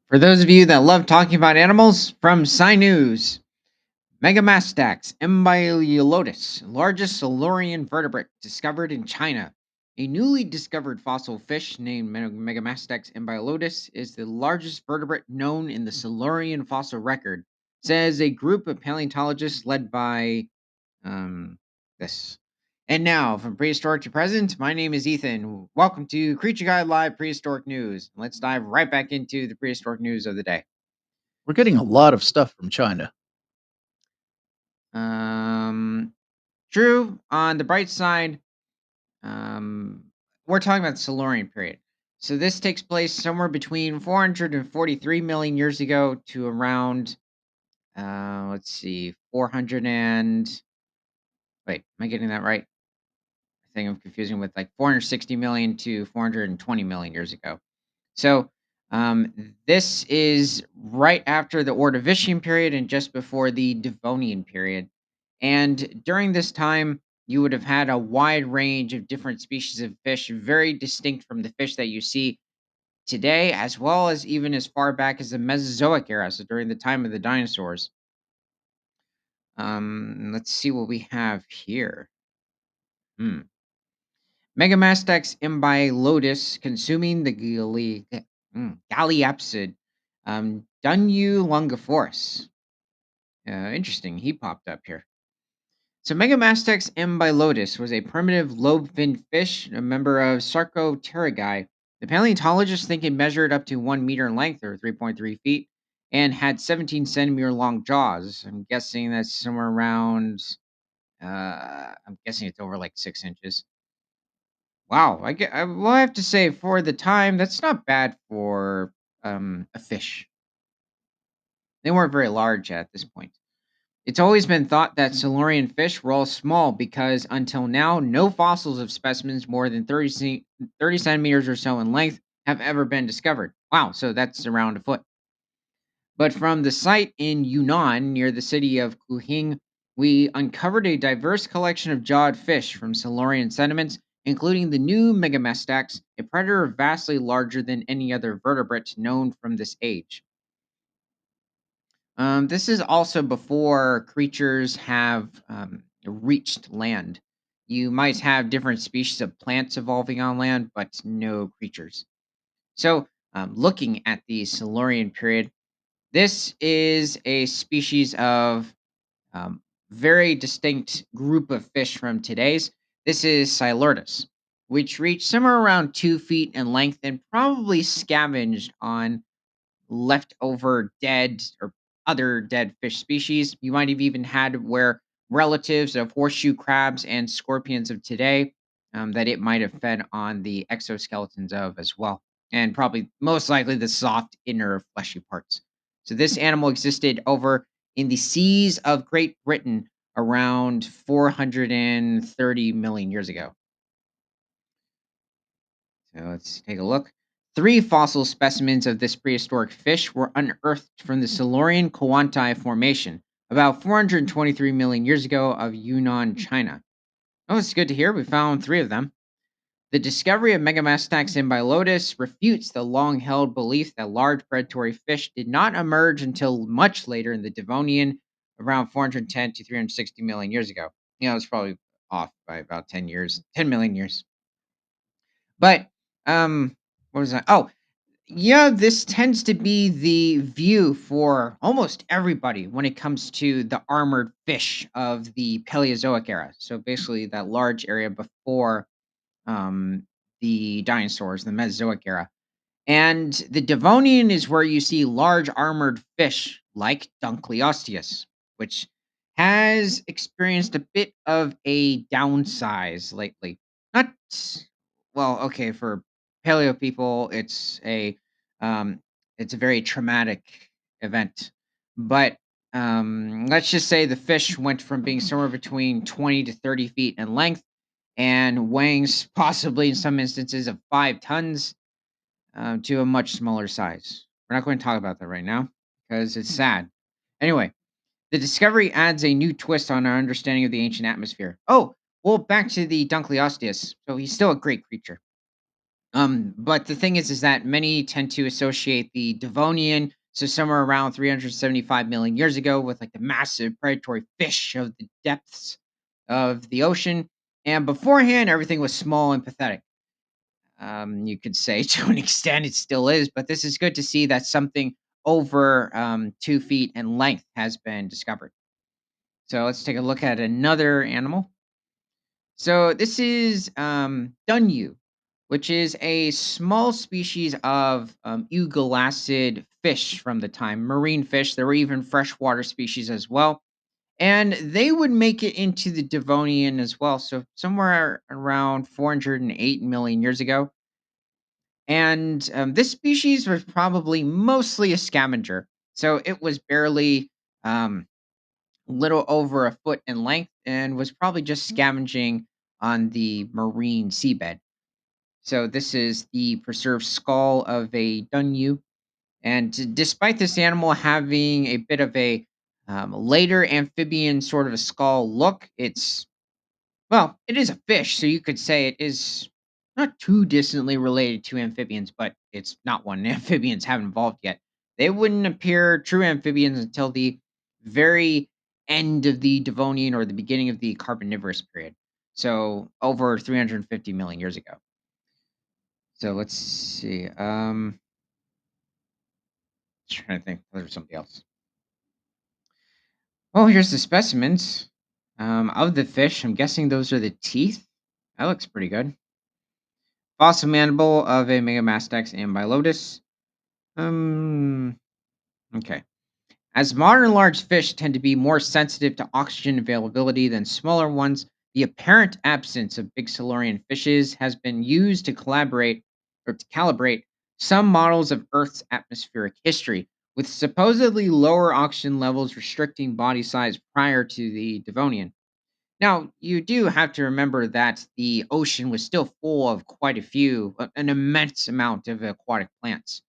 For those of you that love talking about animals, from Sci News, Megamastax amblyodus, largest Silurian vertebrate discovered in China. A newly discovered fossil fish named Megamastax amblyodus is the largest vertebrate known in the Silurian fossil record, says a group of paleontologists led by um, this. And now, from prehistoric to present, my name is Ethan. Welcome to Creature Guide Live Prehistoric News. Let's dive right back into the prehistoric news of the day. We're getting a lot of stuff from China. Um, True. On the bright side, um, we're talking about the Silurian period. So this takes place somewhere between 443 million years ago to around, let's see, 400 and wait, am I getting that right? I think I'm confusing with like 460 million to 420 million years ago. So this is right after the Ordovician period and just before the Devonian period. And during this time, you would have had a wide range of different species of fish, very distinct from the fish that you see today, as well as even as far back as the Mesozoic era, so during the time of the dinosaurs. Let's see what we have here. Hmm. Megamastax imbilotus consuming the Galiapsid, Dunyu longiforus. Interesting, he popped up here. So Megamastax imbilotus was a primitive lobe-finned fish, a member of Sarcopterygi. The paleontologists think it measured up to 1 meter in length, or 3.3 feet, and had 17 centimeter long jaws. I'm guessing that's somewhere around. I'm guessing it's over like 6 inches. Wow, well, I have to say for the time, that's not bad for a fish. They weren't very large at this point. It's always been thought that Silurian fish were all small because until now, no fossils of specimens more than 30 centimeters or so in length have ever been discovered. Wow, so that's around a foot. But from the site in Yunnan near the city of Kuhing, we uncovered a diverse collection of jawed fish from Silurian sediments, including the new Megamastax, a predator vastly larger than any other vertebrate known from this age. This is also before creatures have reached land. You might have different species of plants evolving on land, but no creatures. So, looking at the Silurian period, this is a species of um, very distinct group of fish from today's. This is Silurtus, which reached somewhere around 2 feet in length and probably scavenged on leftover dead or other dead fish species. You might have even had where relatives of horseshoe crabs and scorpions of today that it might have fed on the exoskeletons of as well, and probably most likely the soft inner fleshy parts. So this animal existed over in the seas of Great Britain around 430 million years ago. So let's take a look. Three fossil specimens of this prehistoric fish were unearthed from the Silurian Kwantai Formation about 423 million years ago of Yunnan, China. Oh, it's good to hear. We found three of them. The discovery of Megamastax imbilotus refutes the long held belief that large predatory fish did not emerge until much later in the Devonian, around 410 to 360 million years ago. It's probably off by about 10 years, 10 million years. But what was that? Oh, yeah, this tends to be the view for almost everybody when it comes to the armored fish of the Paleozoic era. So basically, that large area before um, the dinosaurs, the Mesozoic era. And the Devonian is where you see large armored fish like Dunkleosteus, which has experienced a bit of a downsize lately. Not well, okay, for paleo people, um, it's a very traumatic event. But let's just say the fish went from being somewhere between 20 to 30 feet in length and weighing possibly in some instances of 5 tons to a much smaller size. We're not going to talk about that right now because it's sad. Anyway, the discovery adds a new twist on our understanding of the ancient atmosphere. Oh, well, back to the Dunkleosteus. So he's still a great creature. But the thing is that many tend to associate the Devonian, so somewhere around 375 million years ago, with like the massive predatory fish of the depths of the ocean. And beforehand, everything was small and pathetic. You could say to an extent it still is, but this is good to see that something over 2 feet in length has been discovered. So let's take a look at another animal. So this is Dunyu, which is a small species of eugulacid fish from the time, marine fish. There were even freshwater species as well. And they would make it into the Devonian as well. So somewhere around 408 million years ago. And this species was probably mostly a scavenger. So it was barely um, little over a foot in length and was probably just scavenging on the marine seabed. So this is the preserved skull of a Dunyu. And despite this animal having a bit of a later amphibian sort of a skull look, it is a fish, so you could say it is not too distantly related to amphibians, but it's not one. Amphibians haven't evolved yet. They wouldn't appear true amphibians until the very end of the Devonian or the beginning of the Carboniferous period. So over 350 million years ago. So let's see. Trying to think. There's something else. Oh, here's the specimens of the fish. I'm guessing those are the teeth. That looks pretty good. Fossil mandible of a Megamastax amblyodus. Um, okay. As modern large fish tend to be more sensitive to oxygen availability than smaller ones, the apparent absence of big Silurian fishes has been used to collaborate or to calibrate some models of Earth's atmospheric history, with supposedly lower oxygen levels restricting body size prior to the Devonian. Now, you do have to remember that the ocean was still full of quite a few, an immense amount of aquatic plants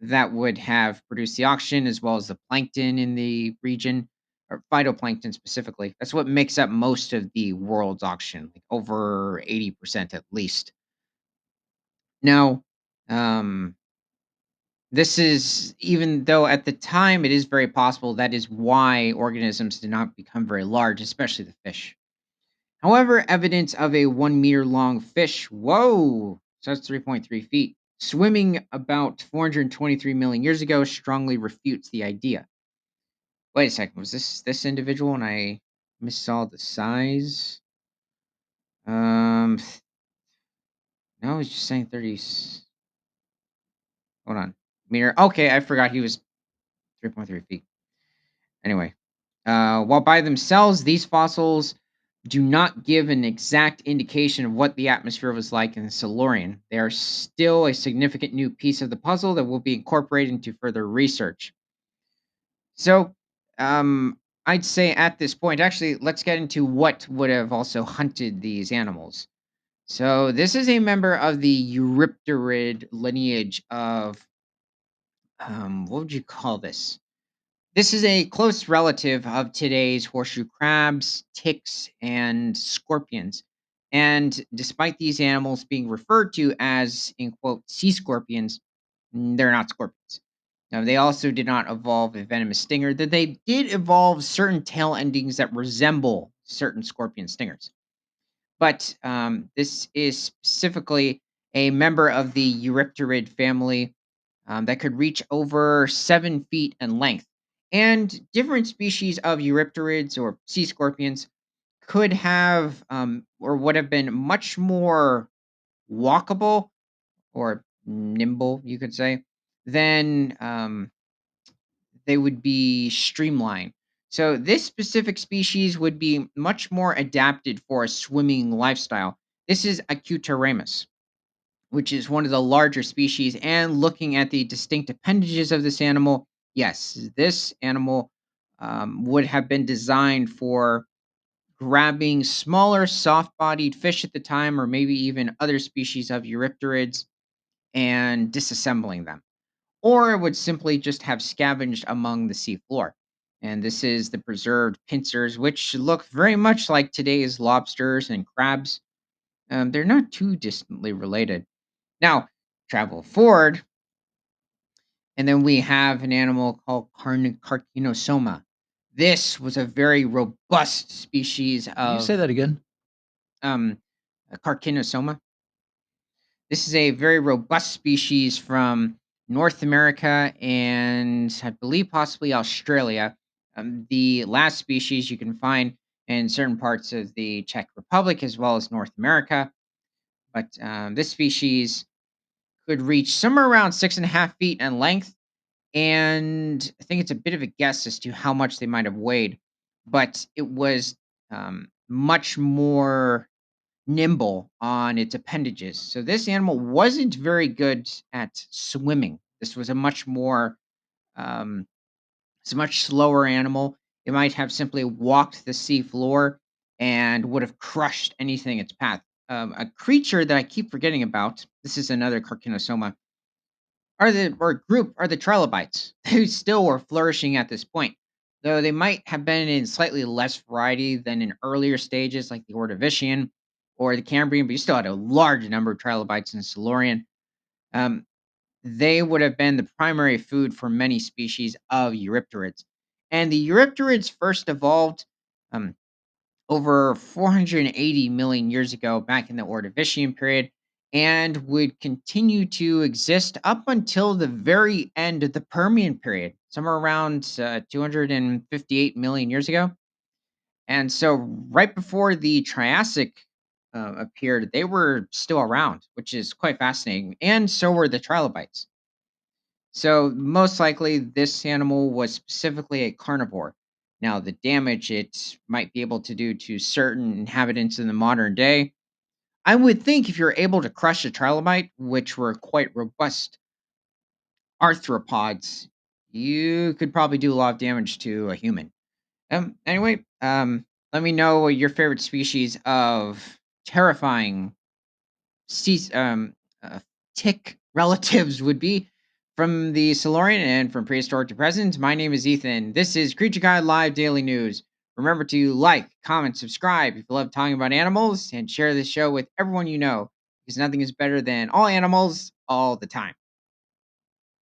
that would have produced the oxygen as well as the plankton in the region, or phytoplankton specifically. That's what makes up most of the world's oxygen, like over 80% at least. Now, um, this is even though at the time it is very possible that is why organisms did not become very large, especially the fish. However, evidence of a 1 meter long fish, whoa, so that's 3.3 feet, swimming about 423 million years ago strongly refutes the idea. Wait a second, was this individual and I missaw the size? Um, no, it's just saying 30. Hold on. Meter. Okay, I forgot he was 3.3 feet. Anyway, while by themselves, these fossils do not give an exact indication of what the atmosphere was like in the Silurian. They are still a significant new piece of the puzzle that will be incorporated into further research. So, I'd say at this point, actually, let's get into what would have also hunted these animals. So, this is a member of the Eurypterid lineage of, what would you call this? This is a close relative of today's horseshoe crabs, ticks, and scorpions. And despite these animals being referred to as, in quote, sea scorpions, they're not scorpions. Now, they also did not evolve a venomous stinger, that they did evolve certain tail endings that resemble certain scorpion stingers. But this is specifically a member of the Eurypterid family that could reach over 7 feet in length. And different species of Eurypterids or sea scorpions could have or would have been much more walkable or nimble, you could say, than they would be streamlined. So, this specific species would be much more adapted for a swimming lifestyle. This is Acutaramus, which is one of the larger species. And looking at the distinct appendages of this animal, yes, this animal would have been designed for grabbing smaller, soft bodied fish at the time, or maybe even other species of Eurypterids, and disassembling them. Or it would simply just have scavenged among the seafloor. And this is the preserved pincers, which look very much like today's lobsters and crabs. They're not too distantly related. Now, travel forward, and then we have an animal called Carcinosoma. This was a very robust species Will you say of that again? um, Carcinosoma. This is a very robust species from North America and I believe possibly Australia. The last species you can find in certain parts of the Czech Republic as well as North America. But this species could reach somewhere around 6.5 feet in length. And I think it's a bit of a guess as to how much they might have weighed, but it was much more nimble on its appendages. So this animal wasn't very good at swimming. This was a much more um, it's a much slower animal. It might have simply walked the sea floor and would have crushed anything in its path. A creature that I keep forgetting about. This is another Carcinosoma. Are the Trilobites, who still were flourishing at this point, though they might have been in slightly less variety than in earlier stages like the Ordovician or the Cambrian, but you still had a large number of Trilobites in Silurian. Um, they would have been the primary food for many species of Eurypterids. And the Eurypterids first evolved um, over 480 million years ago, back in the Ordovician period, and would continue to exist up until the very end of the Permian period, somewhere around 258 million years ago. And so, right before the Triassic appeared, they were still around, which is quite fascinating. And so were the trilobites. So, most likely, this animal was specifically a carnivore. Now, the damage it might be able to do to certain inhabitants in the modern day, I would think if you're able to crush a trilobite, which were quite robust arthropods, you could probably do a lot of damage to a human. Anyway, let me know what your favorite species of terrifying Seas tick relatives would be from the Silurian and from prehistoric to present. My name is Ethan. This is Creature Guide Live Daily News. Remember to like, comment, subscribe if you love talking about animals, and share this show with everyone you know because nothing is better than all animals all the time.